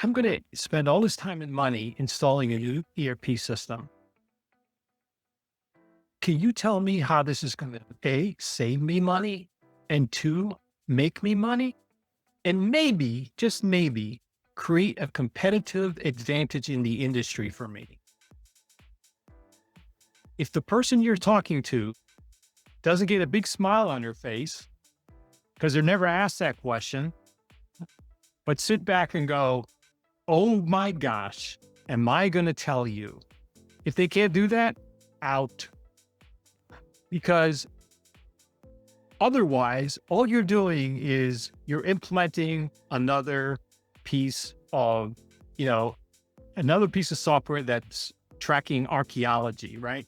I'm going to spend all this time and money installing a new ERP system. Can you tell me how this is going to A, save me money, and two, make me money? And maybe, just maybe, create a competitive advantage in the industry for me. If the person you're talking to doesn't get a big smile on their face because they're never asked that question, but sit back and go, oh my gosh, am I going to tell you? If they can't do that, out. Because otherwise, all you're doing is you're implementing another piece of, another piece of software that's tracking archaeology, right?